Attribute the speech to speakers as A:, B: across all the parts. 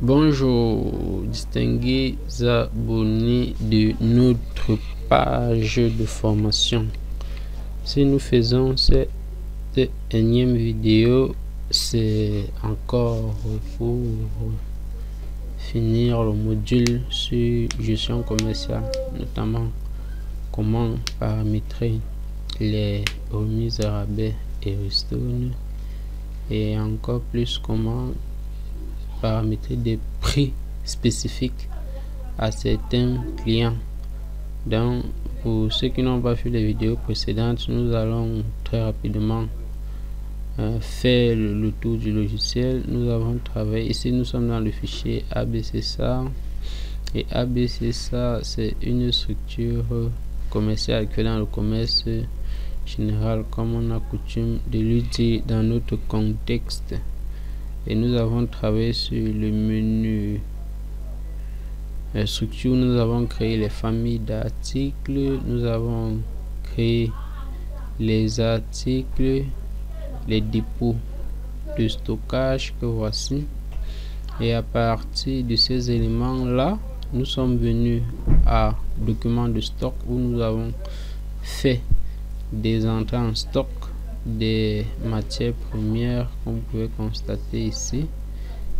A: Bonjour, distingués abonnés de notre page de formation. Si nous faisons cette énième vidéo, c'est encore pour finir le module sur gestion commerciale, notamment comment paramétrer les remises à rabais et ristournes, et encore plus comment paramétrer des prix spécifiques à certains clients. Donc, pour ceux qui n'ont pas vu les vidéos précédentes, nous allons très rapidement faire le tour du logiciel. Nous avons travaillé ici, nous sommes dans le fichier ABCSA, et ABCSA c'est une structure commerciale qui est dans le commerce général, comme on a coutume de le dire dans notre contexte. Et nous avons travaillé sur le menu structure. Nous avons créé les familles d'articles, nous avons créé les articles, les dépôts de stockage que voici, et à partir de ces éléments là, nous sommes venus à document de stock où nous avons fait des entrées en stock des matières premières, comme vous pouvez constater ici,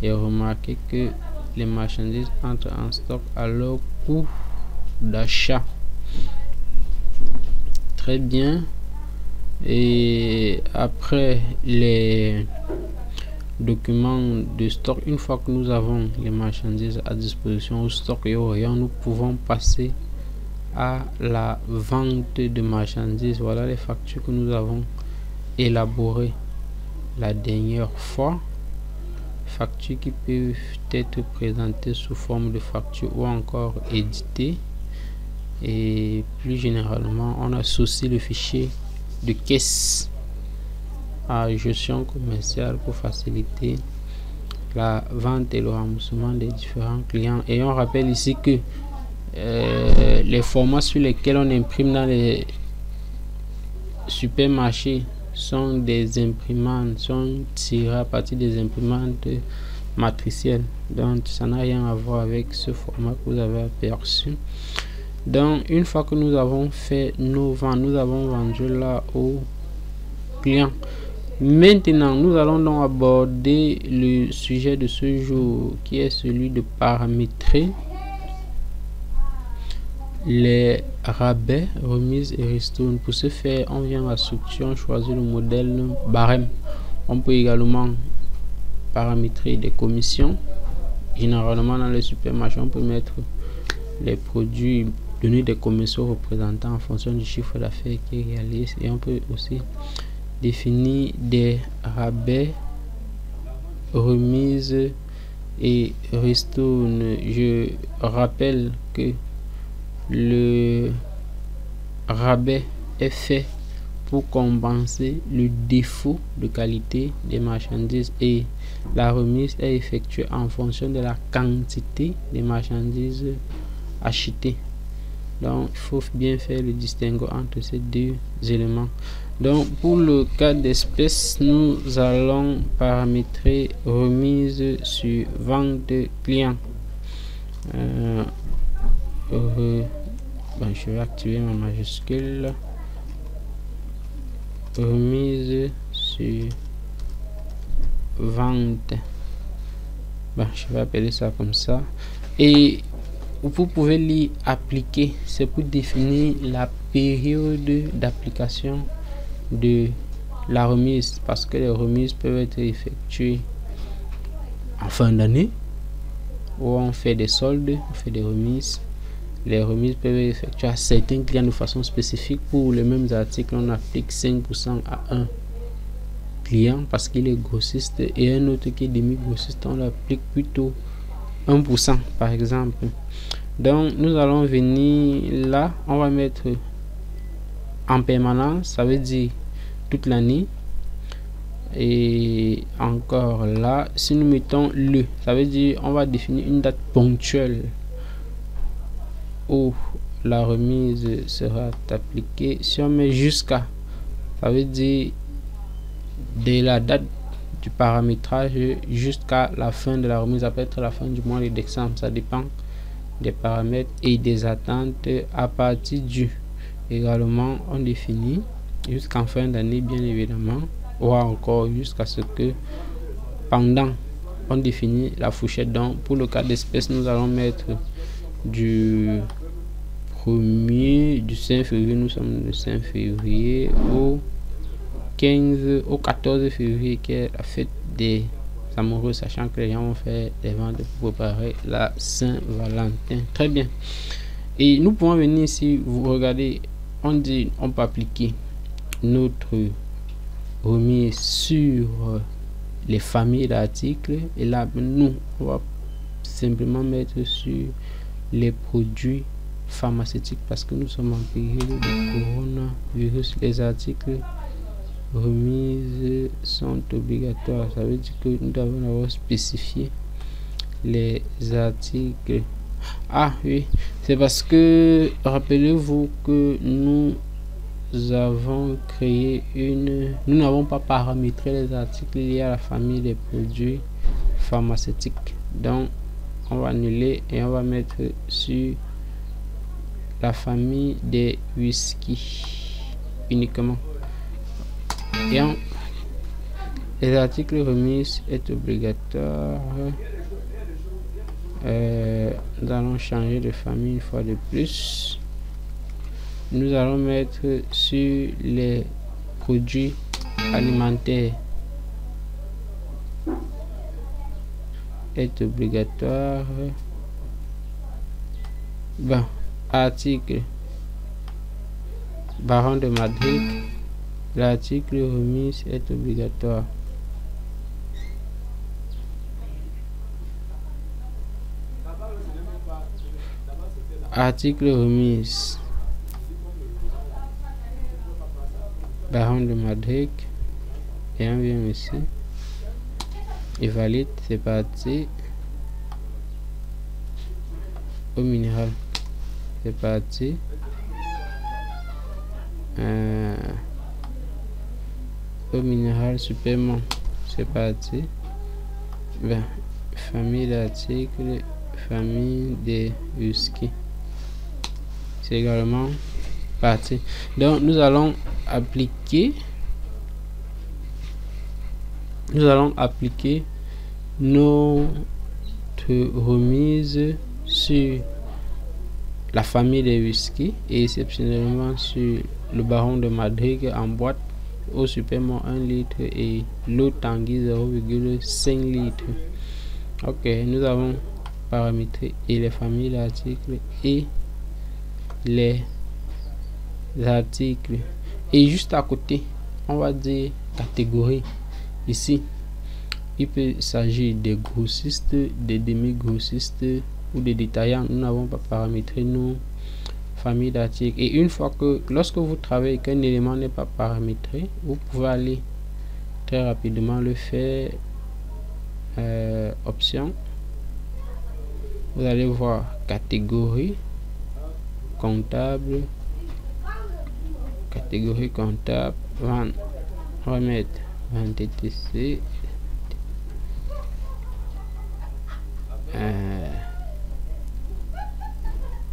A: et remarquez que les marchandises entrent en stock à leur coût d'achat. Très bien. Et après les documents de stock, une fois que nous avons les marchandises à disposition au stock et au rayon, nous pouvons passer à la vente de marchandises. Voilà les factures que nous avons élaborées la dernière fois, factures qui peuvent être présentées sous forme de facture ou encore éditées. Et plus généralement, on associe le fichier de caisse à gestion commerciale pour faciliter la vente et le remboursement des différents clients. Et on rappelle ici que les formats sur lesquels on imprime dans les supermarchés sont des imprimantes, sont tirés à partir des imprimantes matricielles. Donc ça n'a rien à voir avec ce format que vous avez aperçu. Donc une fois que nous avons fait nos ventes, nous avons vendu là aux clients. Maintenant nous allons donc aborder le sujet de ce jour, qui est celui de paramétrer les rabais, remises et ristournes. Pour ce faire, on vient à la structure, on choisit le modèle barème. On peut également paramétrer des commissions. Généralement dans les supermarchés, on peut mettre les produits, donner des commissions représentant en fonction du chiffre d'affaires qui réalise, et on peut aussi définir des rabais, remises et ristournes. Je rappelle que le rabais est fait pour compenser le défaut de qualité des marchandises, et la remise est effectuée en fonction de la quantité des marchandises achetées. Donc il faut bien faire le distinguo entre ces deux éléments. Donc pour le cas d'espèce, nous allons paramétrer remise sur vente client. Je vais activer ma majuscule. Remise sur vente. Je vais appeler ça comme ça. Et vous pouvez l'y appliquer. C'est pour définir la période d'application de la remise, parce que les remises peuvent être effectuées en fin d'année, où on fait des soldes, on fait des remises. Les remises peuvent être effectuées à certains clients de façon spécifique. Pour les mêmes articles, on applique 5% à un client parce qu'il est grossiste, et un autre qui est demi-grossiste, on applique plutôt 1% par exemple. Donc nous allons venir là, on va mettre en permanence, ça veut dire toute l'année. Et encore là, si nous mettons le, ça veut dire on va définir une date ponctuelle où la remise sera appliquée. Si on met jusqu'à, ça veut dire de la date du paramétrage jusqu'à la fin de la remise. Ça peut être la fin du mois de décembre, ça dépend des paramètres et des attentes. À partir du également on définit jusqu'en fin d'année bien évidemment, ou encore jusqu'à ce que pendant on définit la fourchette. Donc pour le cas d'espèce, nous allons mettre du 5 février, nous sommes le 5 février au 14 février, qui est la fête des amoureux, sachant que les gens vont faire des ventes pour préparer la Saint-Valentin. Très bien. Et nous pouvons venir ici, vous regardez, on dit on peut appliquer notre remise sur les familles d'articles, et là nous on va simplement mettre sur les produits pharmaceutiques parce que nous sommes en période de coronavirus. Les articles remises sont obligatoires. Ça veut dire que nous devons avoir spécifié les articles. Ah oui, c'est parce que rappelez-vous que nous avons créé nous n'avons pas paramétré les articles liés à la famille des produits pharmaceutiques. Donc on va annuler et on va mettre sur la famille des whisky uniquement. Et les articles remis est obligatoire. Nous allons changer de famille une fois de plus. Nous allons mettre sur les produits alimentaires est obligatoire. Bon, article Baron de Madrid, l'article remis est obligatoire. Article remise Baron de Madrid, et on vient ici et valide. C'est parti. Au minéral, c'est parti. Au minéral supplément, c'est parti. Ben, famille d'articles, famille des whisky, c'est également parti. Donc nous allons appliquer notre remise sur la famille des whisky et exceptionnellement sur le Baron de Madrid en boîte au supplément 1 litre et l'eau Tanguy 0,5 litres. Ok, nous avons paramétré et les familles d'articles et les articles, et juste à côté on va dire catégorie. Ici il peut s'agir des grossistes, des demi-grossistes ou des détaillants. Nous n'avons pas paramétré nos familles d'articles, et une fois que lorsque vous travaillez qu'un élément n'est pas paramétré, vous pouvez aller très rapidement le faire. Option, vous allez voir catégorie comptable, vente. On va mettre vente etc.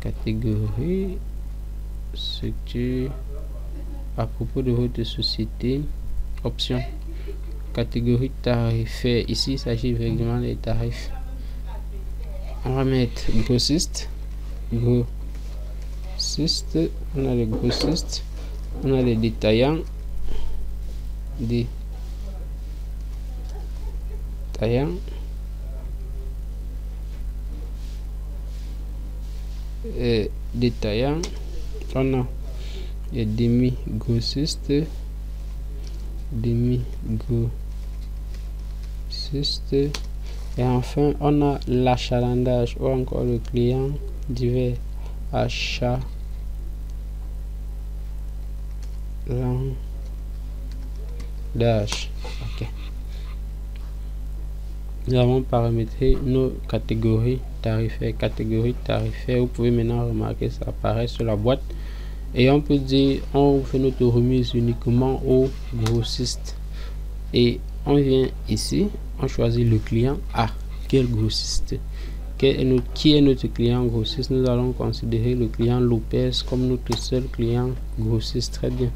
A: Catégorie structure à propos de votre société. Option catégorie tarifaire. Ici il s'agit vraiment des tarifs. On va mettre grossiste. On a les grossistes, on a les détaillants, on a les demi-grossistes, et enfin on a l'achalandage ou encore le client divers achalandage. Ok, nous avons paramétré nos catégories tarifaires. Vous pouvez maintenant remarquer ça apparaît sur la boîte, et on peut dire on fait notre remise uniquement aux grossistes et on vient ici, on choisit le client A. Quel grossiste? Qui est notre client grossiste? Nous allons considérer le client Lopez comme notre seul client grossiste. Très bien.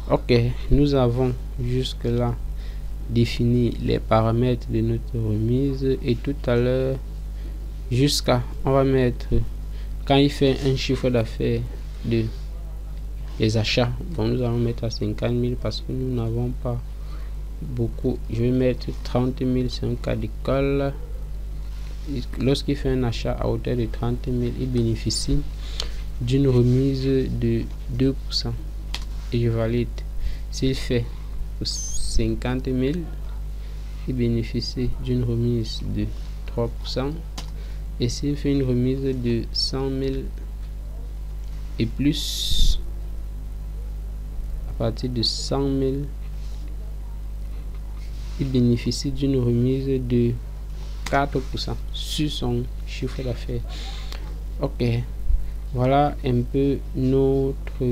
A: Ok, nous avons jusque là défini les paramètres de notre remise, et tout à l'heure, on va mettre, quand il fait un chiffre d'affaires de les achats, bon, nous allons mettre à 50 000 parce que nous n'avons pas beaucoup. Je vais mettre 30 000, c'est un cas d'école. Lorsqu'il fait un achat à hauteur de 30 000, il bénéficie d'une remise de 2%, et je valide. S'il fait 50 000, il bénéficie d'une remise de 3%, et s'il fait une remise de 100 000 et plus, à partir de 100 000, il bénéficie d'une remise de 4% sur son chiffre d'affaires. Ok, voilà un peu notre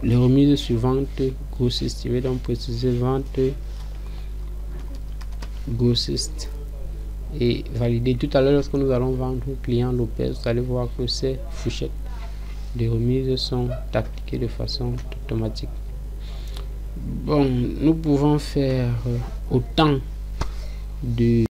A: les remises suivantes grossistes. Je vais donc préciser vente grossiste et valider. Tout à l'heure, lorsque nous allons vendre au client Lopez, vous allez voir que ces fourchettes de remises sont appliquées de façon automatique. Bon, nous pouvons faire autant de